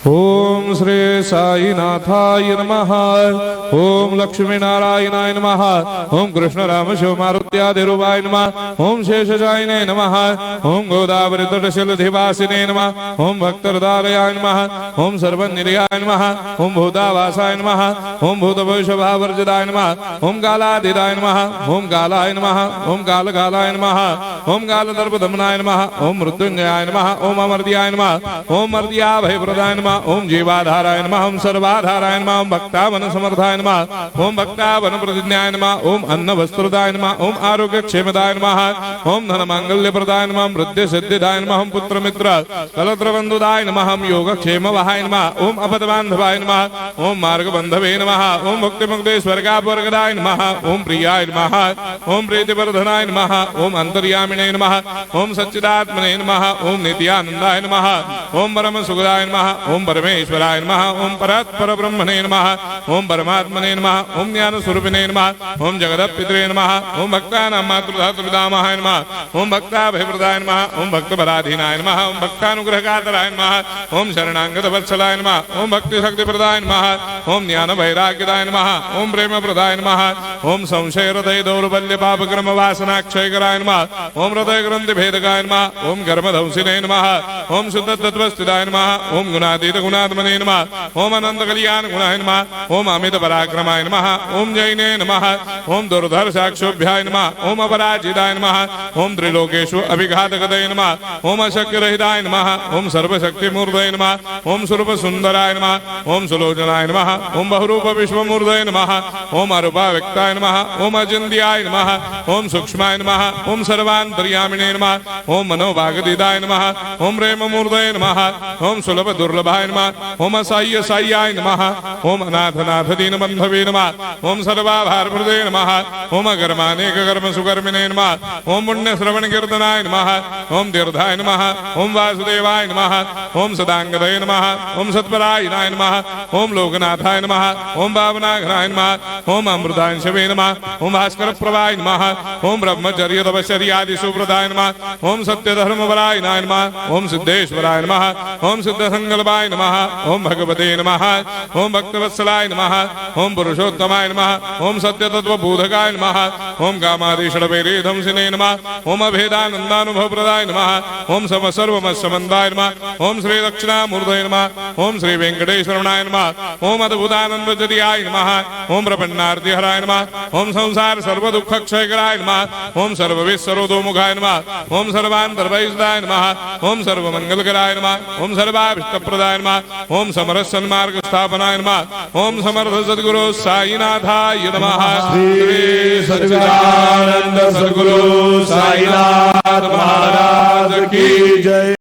ओम श्री साईनाथाय नमः। ओम लक्ष्मी नारायणाय नमः। ओम कृष्ण राम शिव मारुत्यादिरूपाय नमः। ओम शेषशायिने नमः। ओम गोदावरी तटशिलधिवासिने नमः। ओम भक्तहृदयाय नमः। ओम सर्वनिलयाय नमः। ओम भूतावासाय नमः। ओम भूतभविष्यभावर्जिताय नमः। ओम कालातीताय नमः। ओम कालाय नमः। ओम कालकालाय नमः। ओम कालदर्पदमनाय नमः। ओम मृत्युंजयाय नमः। ओम अमर्त्याय नमः। ओम मर्त्याभयप्रदाय नमः। ओम जीवाधाराय नमः। ओम सर्वाधाराय नमः। ओम भक्तावन समर्थाय नमः। ओम भक्तावन प्रतिज्ञाय नमः। ओम अन्न वस्त्रदाय नमः। ओम आरोग्य क्षेमदाय नमः। ओम धन मांगल्य प्रदाय नमः। वृद्धि सिद्धिदाय नमः। ओम पुत्र मित्र कलत्र बंधुदाय नमः। ओम योग क्षेम वहाय नमः। ओम अपद बांधवाय नमः। ओम मार्ग बंधवे नमः। ओम भक्ति मुक्ति स्वर्गापवर्गदाय नमः। ओम प्रियाय नमः। ओम प्रीतिवर्धनाय नमः। ओम अंतर्यामिने नमः। ओम सच्चिदात्मने नमः। ओम नित्यानंदाय नमः। ओम परम सुखदाय नमः। ओम परमेश्वराय नमः। ओम परात्पर ब्रह्मणे नमः। ओम परमात्मने नमः। ओम ज्ञान स्वरूपिणे नमः। ओम जगदपितरे नमः। ओम भक्तानां मातृधातृपितामहाय नमः। ओम भक्ताभयप्रदाय नमः। ओम भक्तपराधीनाय नमः। ओम भक्तानुग्रहकातराय नमः। ओम शरणागत वत्सलाय नमः। ओम भक्ति शक्तिप्रदाय नमः। ओम ज्ञान वैराग्यदाय नमः। ओम प्रेम प्रदाय नमः। ओम संशय हृदय दौर्बल्य पाप कर्म वासना क्षयकराय नमः। ओम हृदय ग्रंथि भेदकाय नमः। ओम कर्मधंसिने नमः। ओम शुद्ध तत्वस्थिताय नमः। ओम गुणातीत गुणात्मने नमः। ओम अनंत कल्याण गुणाय नमः। ओम अमित पराक्रमाय नमः। ओम जैने नमः। ओम दुर्धर साक्षोभ्याय नमः। ओम अपराजिताय नमः। ओम त्रिलोकेषु अभिघातगतये नमः। ओम अशक्य रहिताय नमः। ओम सर्वशक्ति मूर्धये नमः। ओम स्वरूप सुंदराय नमः। ओम सुलोचनाय नमः। ओम बहुरूप विश्वमूर्धये नमः। ओम अरूपा व्यक्ताय नमः। ओम अचिन्त्याय नमः। ओम सूक्ष्माय नमः। ओम सर्वान्तर्यामिणे नमः। ओम मनोभागदिदाय नमः। ओम प्रेम मूर्धये नमः। ओम सुलभ दुर्लभाय नमः। ओम असाह्य साह्याय नमः। ओम अनाथनाथ दीन बंधवे नमः। ओम सर्वाभार प्रदे नमः। ओम अकर्मानेक कर्म सुकर्मिणे नमः। ओम पुण्य श्रवण कीर्तनाय नमः। ओम तीर्थाय नमः। ओम वासुदेवाय नमः। ओम सदांगदये नमः। ओम सत्परायणाय नमः। ओम लोकनाथाय नमः। ओम भावनाघनाय नमः। ओम अमृतांशवे नमः। ओम भास्कर प्रभाय नमः। ओम ब्रह्मचर्य तपश्चर्यादि सुप्रदाय नमः। ओम सत्य धर्म परायणाय नमः। ओम सिद्धेश्वराय नमः। ओम सिद्ध संकल्पाय नमः। ओम भगवते नमः। ओम भक्तवत्सलाय नमः। ओम पुरुषोत्तमाय नमः। ओम सत्य तत्व बोधकाय नमः। ओम कामादिषडवैरे धंसिने नमः। ओम अभेदानंदानुभव प्रदाय नमः। ओम सम सर्वमस्समन्दाय नमः। ओम श्री दक्षिणामूर्धये नमः। ओम श्री वेंकटेश्वरनाय नमः। ओम अद्भुतानंदजरियाय नमः। ओम प्रपन्नार्तिहराय नमः। ओम संसार सर्व दुख क्षयकराय नमः। ओम सर्वविश्वरोधोमुखाय नमः। ओम सर्वान्तर्वैसदाय नमः। ओम सर्वमंगलकराय नमः। ओम सर्वाभिष्टप्रदाय नमः। ओम समरस सन्मार्ग स्थापनाय नमः। ओम समर्थ सद्गुरु साईनाथाय नमः। श्री सच्चिदानंद सद्गुरु साईनाथ महाराज की जय।